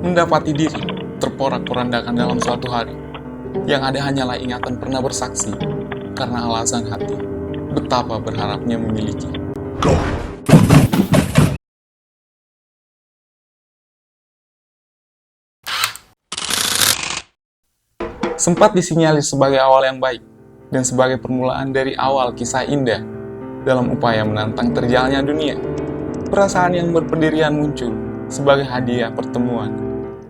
Mendapati diri terporak-porandakan dalam suatu hari, yang ada hanyalah ingatan pernah bersaksi karena alasan hati, betapa berharapnya memiliki. Sempat disinyalir sebagai awal yang baik, dan sebagai permulaan dari awal kisah indah dalam upaya menantang terjalnya dunia. Perasaan yang berpendirian muncul sebagai hadiah pertemuan,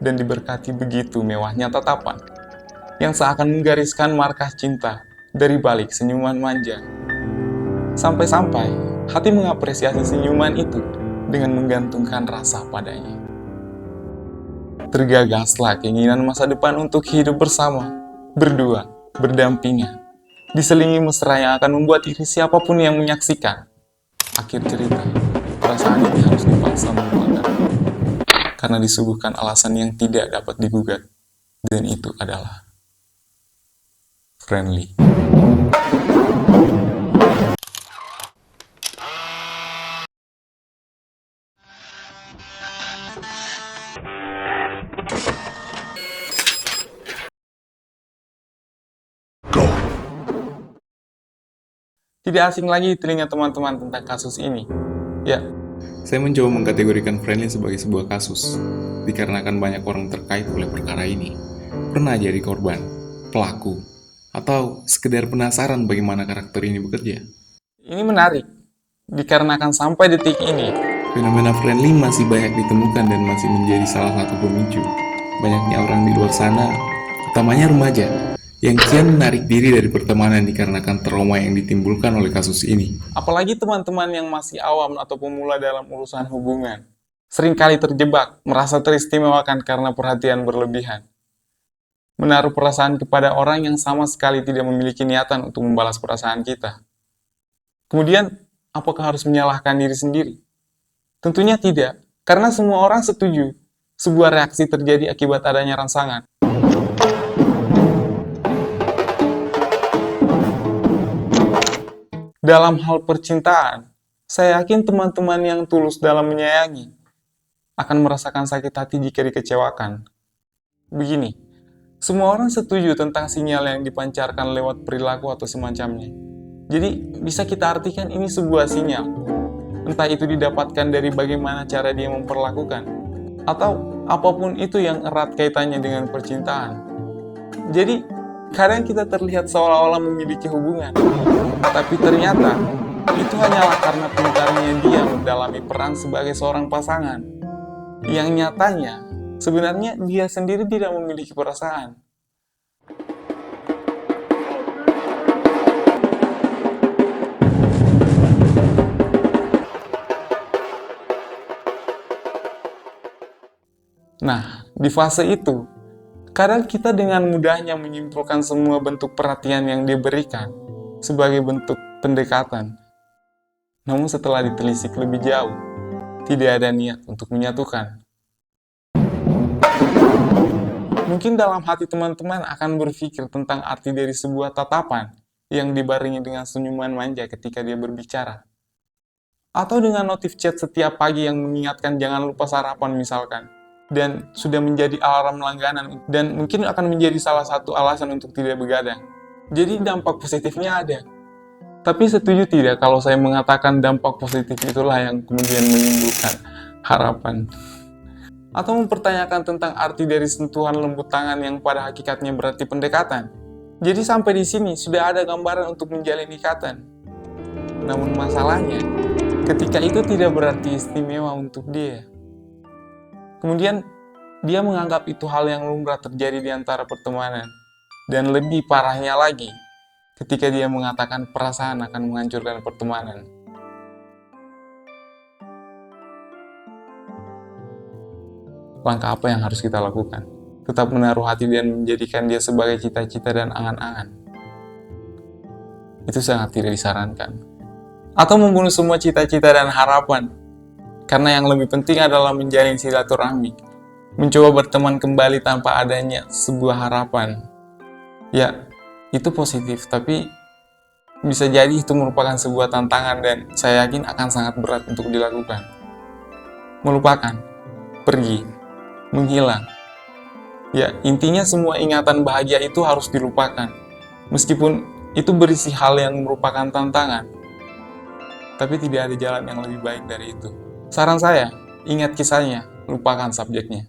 dan diberkati begitu mewahnya tatapan, yang seakan menggariskan markah cinta dari balik senyuman manja. Sampai-sampai hati mengapresiasi senyuman itu dengan menggantungkan rasa padanya. Tergagaslah keinginan masa depan untuk hidup bersama, berdua, berdampingan, diselingi mesra yang akan membuat iri siapapun yang menyaksikan. Akhir cerita, perasaan ini harus dipaksa melupakan, karena disuguhkan alasan yang tidak dapat digugat, dan itu adalah friendly. Tidak asing lagi di telinga teman-teman tentang kasus ini. Ya, saya mencoba mengkategorikan friendly sebagai sebuah kasus, dikarenakan banyak orang terkait oleh perkara ini. Pernah jadi korban, pelaku, atau sekedar penasaran bagaimana karakter ini bekerja. Ini menarik, dikarenakan sampai detik ini, fenomena friendly masih banyak ditemukan dan masih menjadi salah satu pemicu banyaknya orang di luar sana, utamanya remaja, yang kian menarik diri dari pertemanan dikarenakan trauma yang ditimbulkan oleh kasus ini. Apalagi teman-teman yang masih awam atau pemula dalam urusan hubungan, seringkali terjebak, merasa teristimewakan karena perhatian berlebihan. Menaruh perasaan kepada orang yang sama sekali tidak memiliki niatan untuk membalas perasaan kita. Kemudian, apakah harus menyalahkan diri sendiri? Tentunya tidak, karena semua orang setuju sebuah reaksi terjadi akibat adanya rangsangan. Dalam hal percintaan, saya yakin teman-teman yang tulus dalam menyayangi akan merasakan sakit hati jika dikecewakan. Begini, semua orang setuju tentang sinyal yang dipancarkan lewat perilaku atau semacamnya. Jadi, bisa kita artikan ini sebuah sinyal. Entah itu didapatkan dari bagaimana cara dia memperlakukan, atau apapun itu yang erat kaitannya dengan percintaan. Jadi, kadang kita terlihat seolah-olah memiliki hubungan, tapi ternyata itu hanyalah karena pintarnya dia mendalami peran sebagai seorang pasangan. Yang nyatanya, sebenarnya dia sendiri tidak memiliki perasaan. Nah, di fase itu, kadang kita dengan mudahnya menyimpulkan semua bentuk perhatian yang dia berikan sebagai bentuk pendekatan. Namun setelah ditelisik lebih jauh, tidak ada niat untuk menyatukan. Mungkin dalam hati teman-teman akan berpikir tentang arti dari sebuah tatapan yang dibarengi dengan senyuman manja ketika dia berbicara. Atau dengan notif chat setiap pagi yang mengingatkan jangan lupa sarapan misalkan. Dan sudah menjadi alarm langganan dan mungkin akan menjadi salah satu alasan untuk tidak begadang. Jadi dampak positifnya ada. Tapi setuju tidak kalau saya mengatakan dampak positif itulah yang kemudian menimbulkan harapan? Atau mempertanyakan tentang arti dari sentuhan lembut tangan yang pada hakikatnya berarti pendekatan. Jadi sampai di sini sudah ada gambaran untuk menjalin ikatan. Namun masalahnya, ketika itu tidak berarti istimewa untuk dia. Kemudian, dia menganggap itu hal yang lumrah terjadi di antara pertemanan. Dan lebih parahnya lagi, ketika dia mengatakan perasaan akan menghancurkan pertemanan. Langkah apa yang harus kita lakukan? Tetap menaruh hati dan menjadikan dia sebagai cita-cita dan angan-angan. Itu sangat tidak disarankan. Atau membunuh semua cita-cita dan harapan. Karena yang lebih penting adalah menjalin silaturahmi, mencoba berteman kembali tanpa adanya sebuah harapan. Ya, itu positif, tapi bisa jadi itu merupakan sebuah tantangan dan saya yakin akan sangat berat untuk dilakukan. Melupakan, pergi, menghilang. Ya, intinya semua ingatan bahagia itu harus dilupakan. Meskipun itu berisi hal yang merupakan tantangan, tapi tidak ada jalan yang lebih baik dari itu. Saran saya, ingat kisahnya, lupakan subjeknya.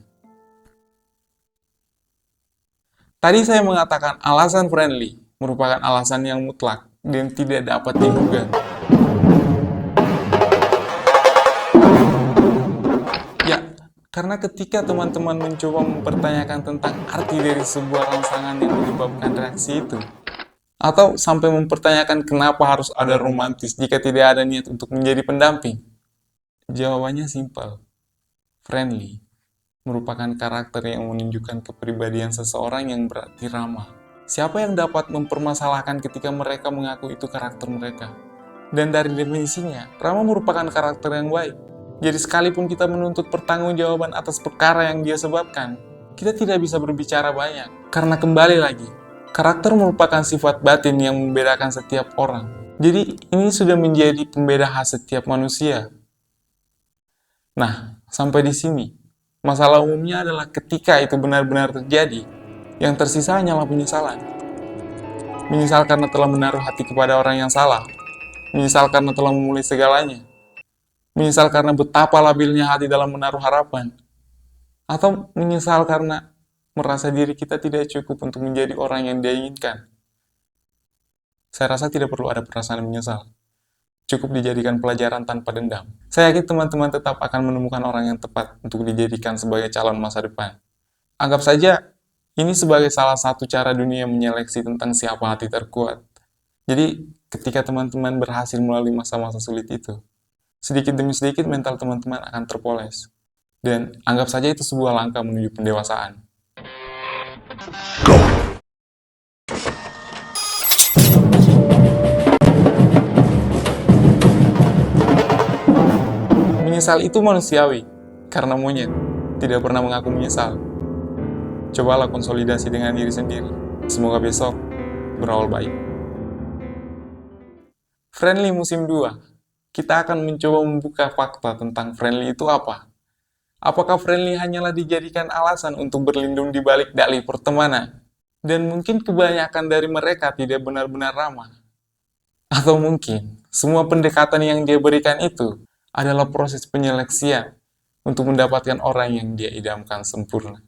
Tadi saya mengatakan alasan friendly merupakan alasan yang mutlak dan tidak dapat diduga. Ya, karena ketika teman-teman mencoba mempertanyakan tentang arti dari sebuah rangsangan yang menyebabkan reaksi itu, atau sampai mempertanyakan kenapa harus ada romantis jika tidak ada niat untuk menjadi pendamping, jawabannya simpel. Friendly merupakan karakter yang menunjukkan kepribadian seseorang yang berarti ramah. Siapa yang dapat mempermasalahkan ketika mereka mengaku itu karakter mereka? Dan dari definisinya, ramah merupakan karakter yang baik. Jadi sekalipun kita menuntut pertanggungjawaban atas perkara yang dia sebabkan, kita tidak bisa berbicara banyak. Karena kembali lagi, karakter merupakan sifat batin yang membedakan setiap orang. Jadi ini sudah menjadi pembeda khas setiap manusia. Nah, sampai di sini, masalah umumnya adalah ketika itu benar-benar terjadi, yang tersisa hanyalah penyesalan. Menyesal karena telah menaruh hati kepada orang yang salah. Menyesal karena telah memulai segalanya. Menyesal karena betapa labilnya hati dalam menaruh harapan. Atau menyesal karena merasa diri kita tidak cukup untuk menjadi orang yang dia inginkan. Saya rasa tidak perlu ada perasaan menyesal. Cukup dijadikan pelajaran tanpa dendam. Saya yakin teman-teman tetap akan menemukan orang yang tepat untuk dijadikan sebagai calon masa depan. Anggap saja ini sebagai salah satu cara dunia menyeleksi tentang siapa hati terkuat. Jadi, ketika teman-teman berhasil melalui masa-masa sulit itu, sedikit demi sedikit mental teman-teman akan terpoles. Dan anggap saja itu sebuah langkah menuju pendewasaan. Menyesal itu manusiawi, karena monyet tidak pernah mengaku menyesal. Cobalah konsolidasi dengan diri sendiri. Semoga besok berawal baik. Friendly musim 2. Kita akan mencoba membuka fakta tentang friendly itu apa. Apakah friendly hanyalah dijadikan alasan untuk berlindung di balik dalih pertemanan? Dan mungkin kebanyakan dari mereka tidak benar-benar ramah. Atau mungkin semua pendekatan yang dia berikan itu adalah proses penyeleksian untuk mendapatkan orang yang dia idamkan sempurna.